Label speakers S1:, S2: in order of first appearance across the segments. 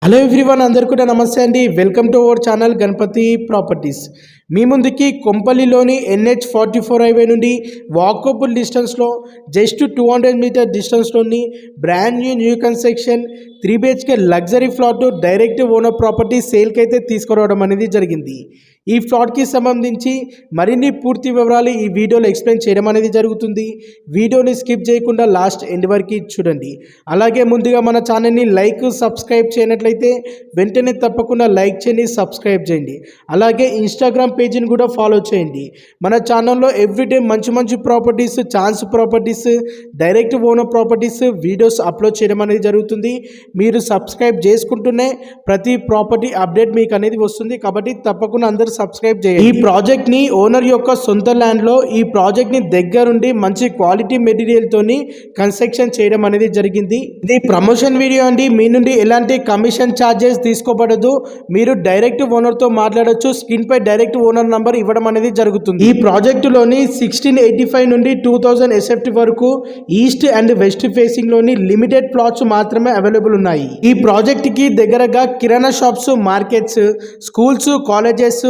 S1: Hello everyone, అందరికీ కూడా నమస్తే అండి. Welcome to our channel Ganapati properties. మీ ముందుకి కొంపల్లిలోని NH44 హైవే నుండి వాకబుల్ డిస్టెన్స్లో జస్ట్ 200 మీటర్ డిస్టెన్స్లోని brand new construction 3 BHK luxury flat direct owner property సేల్కి అయితే తీసుకురావడం అనేది జరిగింది. ఈ ఫ్లాట్కి సంబంధించి మరిన్ని పూర్తి వివరాలు ఈ వీడియోలో ఎక్స్ప్లెయిన్ చేయడం అనేది జరుగుతుంది. వీడియోని స్కిప్ చేయకుండా లాస్ట్ ఎండ్ వరకు చూడండి. అలాగే ముందుగా మన ఛానల్ని సబ్స్క్రైబ్ చేయనట్లయితే వెంటనే తప్పకుండా లైక్ చేయండి, సబ్స్క్రైబ్ చేయండి. అలాగే ఇన్స్టాగ్రామ్ పేజీని కూడా ఫాలో చేయండి. మన ఛానల్లో ఎవ్రీడే మంచి properties, chance properties, direct owner properties videos upload చేయడం అనేది జరుగుతుంది. మీరు సబ్స్క్రైబ్ చేసుకుంటూనే ప్రతి ప్రాపర్టీ అప్డేట్ మీకు అనేది వస్తుంది. కాబట్టి తప్పకుండా అందరూ సబ్స్క్రైబ్ చేయండి. ఈ ప్రాజెక్ట్ ని ఓనర్ యొక్క సొంత ల్యాండ్ లో ఈ ప్రాజెక్ట్ ని దగ్గరుండి మంచి క్వాలిటీ మెటీరియల్ తోని కన్స్ట్రక్షన్ చేయడం అనేది జరిగింది. ఇది ప్రమోషన్ వీడియో అండి. మీ నుండి ఎలాంటి కమిషన్ ఛార్జెస్ తీసుకోబడదు. మీరు డైరెక్ట్ ఓనర్ తో మాట్లాడొచ్చు. స్క్రీన్ పై డైరెక్ట్ ఓనర్ నంబర్ ఇవ్వడం అనేది జరుగుతుంది. ఈ ప్రాజెక్టులోని 1685 నుండి 2000 SFT వరకు ఈస్ట్ అండ్ వెస్ట్ ఫేసింగ్ లోని లిమిటెడ్ ప్లాట్స్ మాత్రమే అవైలబుల్ ఉన్నాయి. ఈ ప్రాజెక్ట్ కి దగ్గరగా కిరాణా shops, markets, schools, colleges,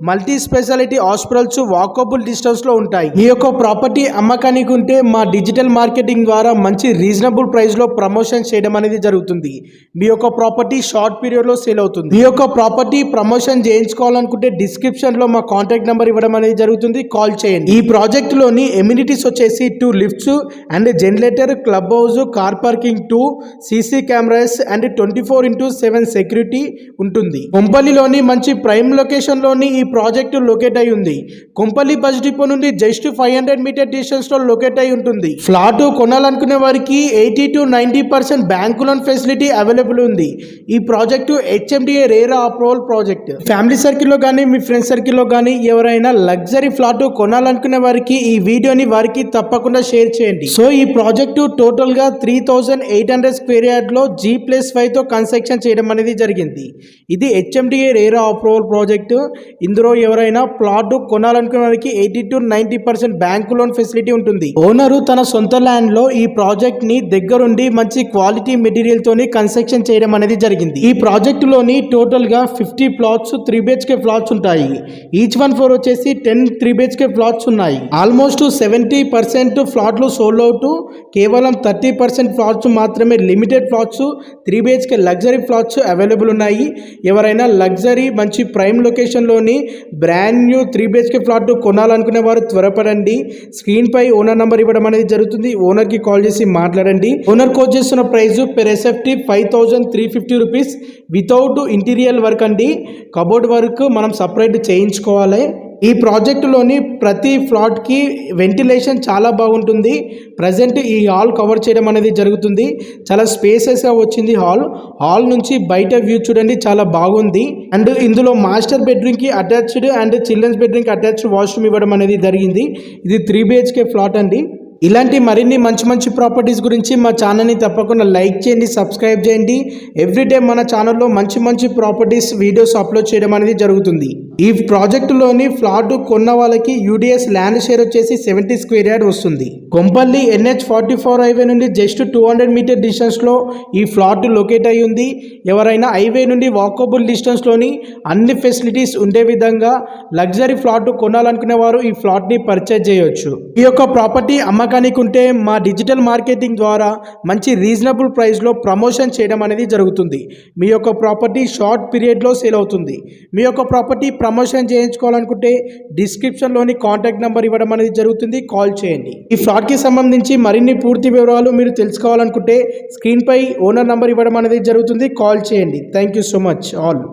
S1: multi speciality hospitals walkable distance లో ఉంటాయి. ఈ యొక్క ప్రాపర్టీ అమ్మకానికి ఉంటే మా డిజిటల్ మార్కెటింగ్ ద్వారా మంచి రీజనబుల్ ప్రైస్ లో ప్రమోషన్ చేయడం అనేది జరుగుతుంది. మీ యొక్క ప్రాపర్టీ షార్ట్ పీరియడ్ లో సేల్ అవుతుంది. మీ యొక్క ప్రాపర్టీ ప్రమోషన్ చేయించుకోవాలనుకుంటే డిస్క్రిప్షన్ లో మా కాంటాక్ట్ నెంబర్ ఇవ్వడం అనేది జరుగుతుంది. కాల్ చేయండి. ఈ ప్రాజెక్ట్ లోని ఎమ్యూనిటీస్ వచ్చేసి 2 lifts and generator, club house, car parking, 2 CC cameras and 24/7 security ఉంటుంది. కొంపల్లిలోని మంచి ప్రైమ్ లొకేషన్ లోని ఈ ప్రాజెక్టు లొకేట్ అయి ఉంది. కొంపల్లి బస్ డిపో నుండి జస్ట్ 500 మీటర్ డిస్టెన్స్ లో లొకేట్ అయి ఉంటుంది. ఫ్లాట్ కొనాలనుకునే వారికి 80 to 90% bank loan facility available ఉంది. ఈ project HMDA RERA approval project. Family circle లో కానీ మీ ఫ్రెండ్స్ సర్కిల్ లో కానీ ఎవరైనా లగ్జరీ ఫ్లాట్ కొనాలనుకునే వారికి ఈ వీడియోని వారికి తప్పకుండా షేర్ చేయండి. సో ఈ ప్రాజెక్టు టోటల్ గా 3800 స్క్వేర్ యార్డ్ లో G+5 తో కన్స్ట్రక్షన్ చేయడం అనేది జరిగింది. ఇది HMDA రేరా అప్రూవల్ ప్రాజెక్టు. ఇందులో ఎవరైనా ప్లాట్ కొనాలనుకునే వారికి 80 to 90% బ్యాంకు లోన్ ఫెసిలిటీ ఉంటుంది. ఓనరు తన సొంత ల్యాండ్ లో ఈ ప్రాజెక్ట్ ని దగ్గరుండి మంచి క్వాలిటీ మెటీరియల్ తోని కన్స్ట్రక్షన్ చేయడం అనేది జరిగింది. ఈ ప్రాజెక్ట్ లోని టోటల్ గా 50 ప్లాట్స్ 3 BHK ఫ్లాట్స్ ఉంటాయి. ఈచ్ వన్ ఫ్లోర్ వచ్చేసి 10 3 BHK ఫ్లాట్స్ ఉన్నాయి. ఆల్మోస్ట్ 70% ఫ్లాట్లు సోల్డ్ అవుట్. కేవలం 30% ఫ్లాట్స్ మాత్రమే limited flats 3 BHK luxury flats available ఉన్నాయి. ఎవరైనా లగ్జరీ మంచి ప్రైమ్ లొకేషన్ లోని బ్రాండ్ న్యూ 3 BHK ఫ్లాట్ కొనాలనుకునే వారు త్వరపడండి. స్క్రీన్ పై ఓనర్ నంబర్ ఇవ్వడం అనేది జరుగుతుంది. ఓనర్ కి కాల్ చేసి మాట్లాడండి. ఓనర్ కోట్ చేస్తున్న price per SFT 5350 rupees without interior work అండి. కబోర్డ్ వర్క్ మనం సపరేట్ చేయించుకోవాలి. ఈ ప్రాజెక్టులోని ప్రతి ఫ్లాట్కి వెంటిలేషన్ చాలా బాగుంటుంది. ప్రజెంట్ ఈ హాల్ కవర్ చేయడం అనేది జరుగుతుంది. చాలా స్పేసెస్గా వచ్చింది హాల్ నుంచి బయట వ్యూ చూడండి, చాలా బాగుంది. అండ్ ఇందులో మాస్టర్ బెడ్రూమ్కి అటాచ్డ్ అండ్ చిల్డ్రన్స్ బెడ్రూమ్కి అటాచ్డ్ వాష్రూమ్ ఇవ్వడం అనేది జరిగింది. ఇది 3 BHK ఫ్లాట్ అండి. ఇలాంటి మరిన్ని మంచి ప్రాపర్టీస్ గురించి మా ఛానల్ని తప్పకుండా లైక్ చేయండి, సబ్స్క్రైబ్ చేయండి. ఎవ్రీడే మన ఛానల్లో మంచి ప్రాపర్టీస్ వీడియోస్ అప్లోడ్ చేయడం అనేది జరుగుతుంది. ఈ ప్రాజెక్టులోని ఫ్లాట్ కొన్న వాళ్ళకి UDS ల్యాండ్ షేర్ వచ్చేసి 70 స్క్వేర్ యార్డ్ వస్తుంది. కొంపల్లి NH44 హైవే నుండి జస్ట్ 200 మీటర్ డిస్టెన్స్ లో ఈ ఫ్లాట్ లొకేట్ అయి ఉంది. ఎవరైనా హైవే నుండి వాకబుల్ డిస్టెన్స్ లోని అన్ని ఫెసిలిటీస్ ఉండే విధంగా లగ్జరీ ఫ్లాట్ కొనాలనుకునే వారు ఈ ఫ్లాట్ ని పర్చేజ్ చేయొచ్చు. ఈ యొక్క ప్రాపర్టీ అమ్మకానికి ఉంటే మా డిజిటల్ మార్కెటింగ్ ద్వారా మంచి రీజనబుల్ ప్రైస్ లో ప్రమోషన్ చేయడం అనేది జరుగుతుంది. మీ యొక్క ప్రాపర్టీ షార్ట్ పీరియడ్ లో సేల్ అవుతుంది. మీ యొక్క ప్రాపర్టీ ప్రమోషన్ చేయించుకోవాలనుకుంటే డిస్క్రిప్షన్లోని కాంటాక్ట్ నెంబర్ ఇవ్వడం అనేది జరుగుతుంది. కాల్ చేయండి. ఈ ఫ్లాట్కి సంబంధించి మరిన్ని పూర్తి వివరాలు మీరు తెలుసుకోవాలనుకుంటే స్క్రీన్ పై ఓనర్ నంబర్ ఇవ్వడం అనేది జరుగుతుంది. కాల్ చేయండి. Thank you so much all.